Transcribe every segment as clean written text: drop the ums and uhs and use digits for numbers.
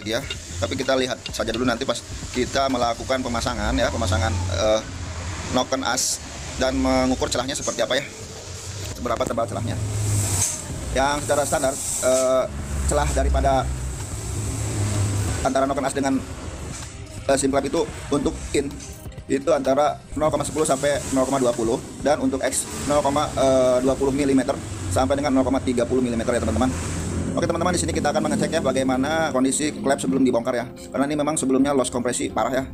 ya. Tapi kita lihat saja dulu nanti pas kita melakukan pemasangan ya, pemasangan noken as dan mengukur celahnya seperti apa ya, seberapa tebal celahnya. Yang secara standar celah daripada antara noken as dengan sim clap itu untuk in itu antara 0,10 sampai 0,20 dan untuk X 0,20 mm sampai dengan 0,30 mm ya teman-teman. Oke teman-teman, di sini kita akan mengecek ya bagaimana kondisi klep sebelum dibongkar ya. Karena ini memang sebelumnya loss kompresi parah ya.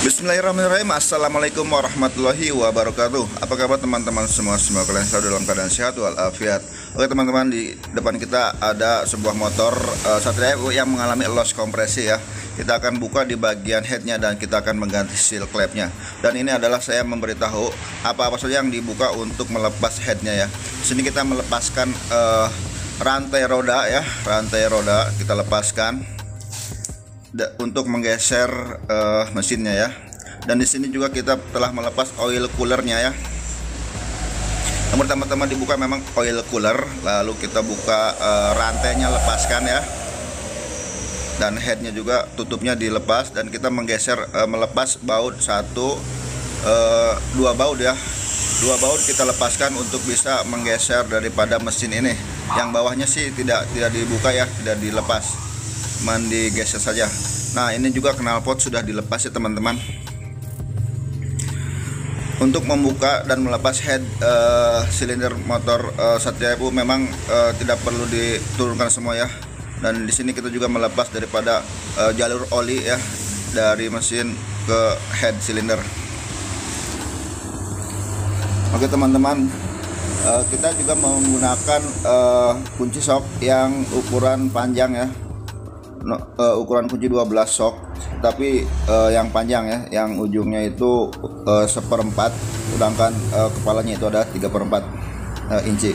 Bismillahirrahmanirrahim. Assalamualaikum warahmatullahi wabarakatuh. Apa kabar teman-teman semua? Semoga kalian selalu dalam keadaan sehat walafiat. Oke teman-teman, di depan kita ada sebuah motor Satria yang mengalami loss kompresi ya. Kita akan buka di bagian headnya dan kita akan mengganti seal klepnya. Dan ini adalah saya memberitahu apa-apa saja yang dibuka untuk melepas headnya ya. Di sini kita melepaskan rantai roda ya, rantai roda kita lepaskan untuk menggeser mesinnya ya. Dan di sini juga kita telah melepas oil coolernya ya. Namun teman-teman dibuka memang oil cooler, lalu kita buka rantainya, lepaskan ya. Dan headnya juga tutupnya dilepas dan kita menggeser melepas baut dua baut ya. Dua baut kita lepaskan untuk bisa menggeser daripada mesin ini. Yang bawahnya sih tidak dibuka ya, tidak dilepas, digeser saja. Nah ini juga knalpot sudah dilepas ya teman-teman. Untuk membuka dan melepas head silinder motor Satria Evo memang tidak perlu diturunkan semua ya. Dan di sini kita juga melepas daripada jalur oli ya dari mesin ke head silinder. Oke teman-teman, kita juga menggunakan kunci sok yang ukuran panjang ya. Ukuran kunci 12 sok, tapi yang panjang ya, yang ujungnya itu 1/4, sedangkan kepalanya itu ada 3/4 inci.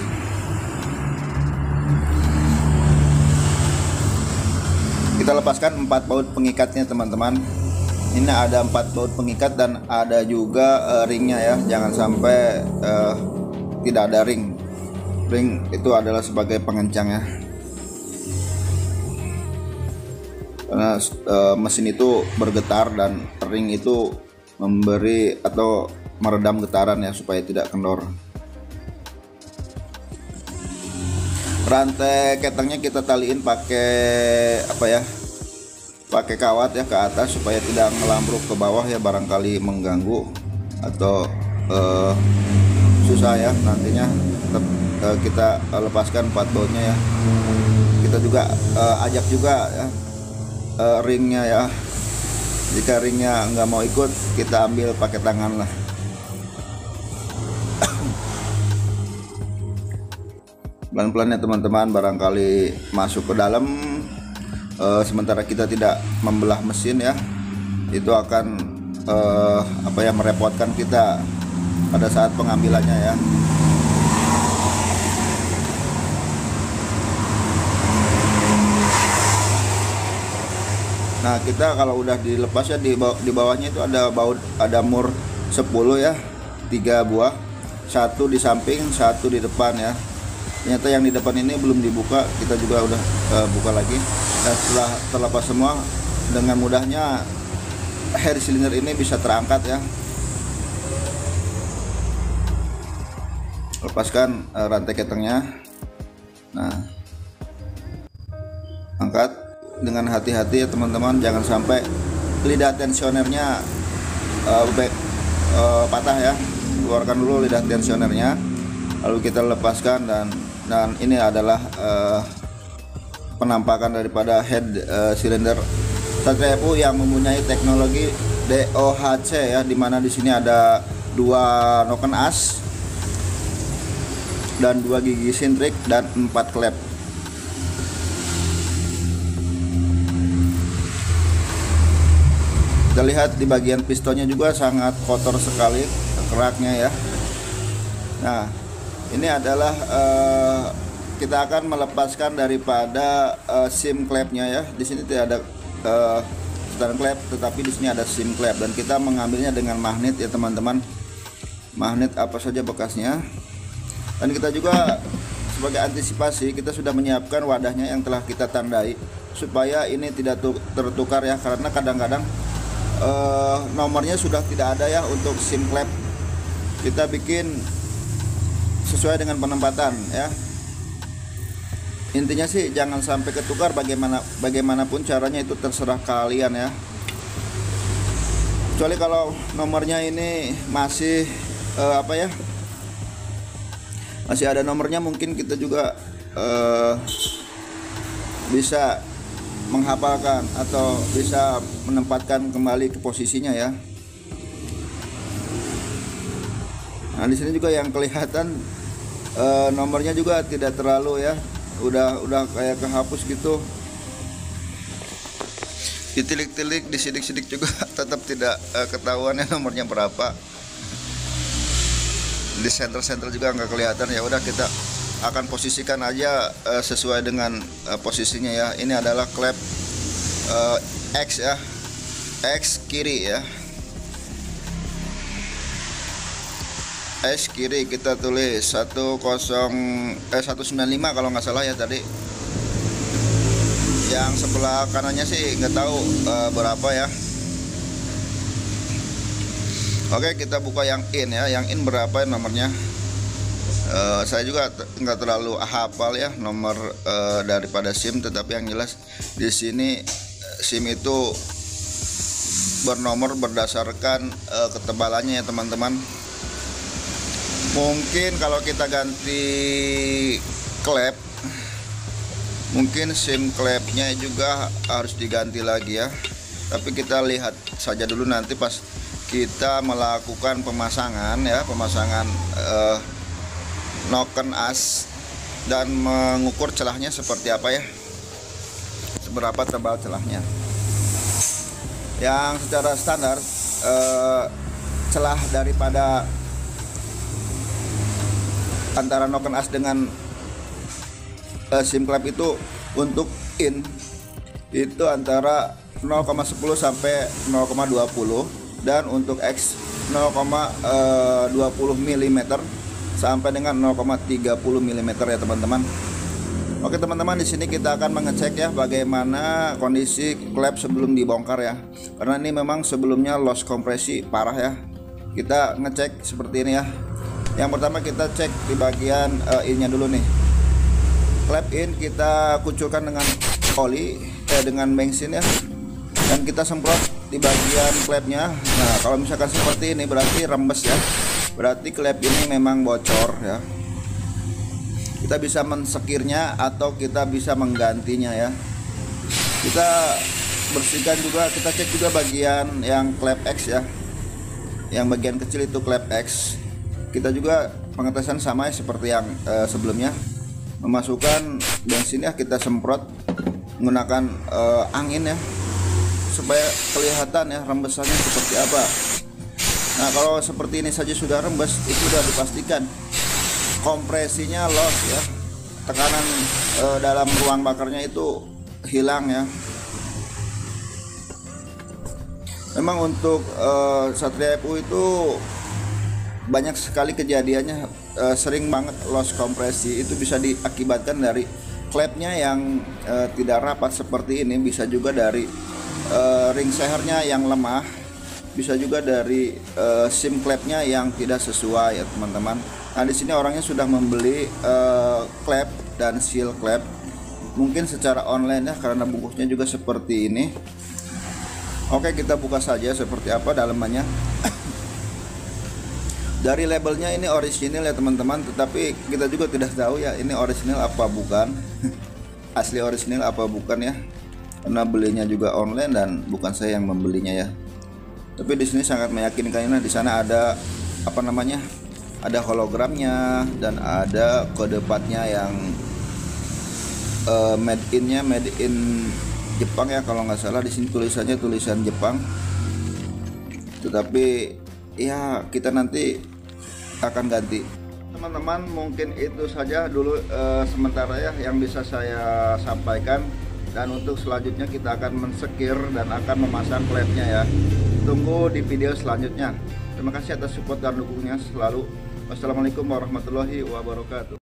Kita lepaskan 4 baut pengikatnya teman-teman. Ini ada 4 baut pengikat dan ada juga ringnya ya. Jangan sampai tidak ada ring. Ring itu adalah sebagai pengencang ya. Karena mesin itu bergetar dan ring itu memberi atau meredam getaran ya supaya tidak kendor. Rantai ketengnya kita taliin pakai apa ya? Pakai kawat ya ke atas supaya tidak melambruk ke bawah ya, barangkali mengganggu atau susah ya nantinya. Kita lepaskan 4 bautnya ya. Kita juga ajak juga ya ringnya ya. Jika ringnya nggak mau ikut, kita ambil pakai tangan lah. Pelan-pelan ya teman-teman, barangkali masuk ke dalam sementara kita tidak membelah mesin ya, itu akan apa ya, merepotkan kita pada saat pengambilannya ya. Nah kita kalau udah dilepas ya, di bawahnya itu ada baut, ada mur 10 ya, 3 buah, 1 di samping, 1 di depan ya. Ternyata yang di depan ini belum dibuka, kita juga udah buka lagi. Dan setelah terlepas semua, dengan mudahnya head silinder ini bisa terangkat ya. Lepaskan rantai ketengnya. Nah, angkat dengan hati-hati ya teman-teman, jangan sampai lidah tensionernya patah ya. Keluarkan dulu lidah tensionernya, lalu kita lepaskan. Dan ini adalah penampakan daripada head silinder Satria Evo yang mempunyai teknologi DOHC ya, dimana di sini ada 2 noken as dan 2 gigi sintrik dan 4 klep. Kita lihat di bagian pistonnya juga sangat kotor sekali keraknya ya. Nah ini adalah kita akan melepaskan daripada sim klepnya ya. Di sini tidak ada stand klep, tetapi di sini ada sim klep dan kita mengambilnya dengan magnet ya teman-teman. Magnet apa saja bekasnya. Dan kita juga sebagai antisipasi kita sudah menyiapkan wadahnya yang telah kita tandai supaya ini tidak tertukar ya, karena kadang-kadang nomornya sudah tidak ada ya untuk SIM klep. Kita bikin sesuai dengan penempatan ya. Intinya sih jangan sampai ketukar, bagaimanapun caranya itu terserah kalian ya. Kecuali kalau nomornya ini masih masih ada nomornya, mungkin kita juga bisa menghafalkan atau bisa menempatkan kembali ke posisinya ya. Nah, di sini juga yang kelihatan nomornya juga tidak terlalu ya, udah kayak kehapus gitu. Ditilik-tilik, disidik-sidik juga tetap tidak ketahuan ya nomornya berapa. Di center juga nggak kelihatan. Ya udah, kita akan posisikan aja sesuai dengan posisinya ya. Ini adalah klep X ya, X kiri ya, X kiri kita tulis 195 kalau nggak salah ya tadi. Yang sebelah kanannya sih nggak tahu berapa ya. Oke, kita buka yang in ya. Yang in berapa ya nomornya? Saya juga nggak terlalu hafal ya nomor daripada SIM, tetapi yang jelas di sini SIM itu bernomor berdasarkan ketebalannya ya teman-teman. Mungkin kalau kita ganti klep, mungkin SIM klepnya juga harus diganti lagi ya. Tapi kita lihat saja dulu nanti pas kita melakukan pemasangan ya, pemasangan noken as dan mengukur celahnya seperti apa ya, seberapa tebal celahnya. Yang secara standar celah daripada antara noken as dengan SIM klep itu untuk in itu antara 0,10 sampai 0,20, dan untuk X 0,20 mm sampai dengan 0,30 mm ya teman-teman. Oke teman-teman, di sini kita akan mengecek ya bagaimana kondisi klep sebelum dibongkar ya. Karena ini memang sebelumnya loss kompresi parah ya. Kita ngecek seperti ini ya. Yang pertama kita cek di bagian innya dulu nih. Klep in kita kucurkan dengan oli dengan bensin ya, dan kita semprot di bagian klepnya. Nah, kalau misalkan seperti ini berarti rembes ya, berarti klep ini memang bocor ya. Kita bisa mensekirnya atau kita bisa menggantinya ya. Kita bersihkan juga, kita cek juga bagian yang klep X ya, yang bagian kecil itu klep X. Kita juga pengetesan sama ya seperti yang sebelumnya. Memasukkan bensin ya, kita semprot menggunakan angin ya, supaya kelihatan ya rembesannya seperti apa. Nah, kalau seperti ini saja sudah rembes, itu sudah dipastikan kompresinya loss ya, tekanan dalam ruang bakarnya itu hilang ya. Memang untuk Satria FU itu banyak sekali kejadiannya, sering banget loss kompresi. Itu bisa diakibatkan dari klepnya yang tidak rapat seperti ini, bisa juga dari ring sehernya yang lemah, bisa juga dari SIM klepnya yang tidak sesuai ya teman-teman. Nah, di sini orangnya sudah membeli klep dan seal klep, mungkin secara online ya, karena bungkusnya juga seperti ini. Oke, kita buka saja seperti apa dalamannya. Dari labelnya ini orisinil ya teman-teman, tetapi kita juga tidak tahu ya ini orisinil apa bukan. Asli orisinil apa bukan ya, karena belinya juga online dan bukan saya yang membelinya ya. Tapi di sini sangat meyakinkan, karena di sana ada apa namanya, ada hologramnya dan ada kode partnya yang made in Jepang ya kalau nggak salah. Di sini tulisannya tulisan Jepang, tetapi ya kita nanti akan ganti teman-teman. Mungkin itu saja dulu sementara ya yang bisa saya sampaikan, dan untuk selanjutnya kita akan mensekir dan akan memasang klepnya ya. Tunggu di video selanjutnya. Terima kasih atas support dan dukungnya selalu. Wassalamualaikum warahmatullahi wabarakatuh.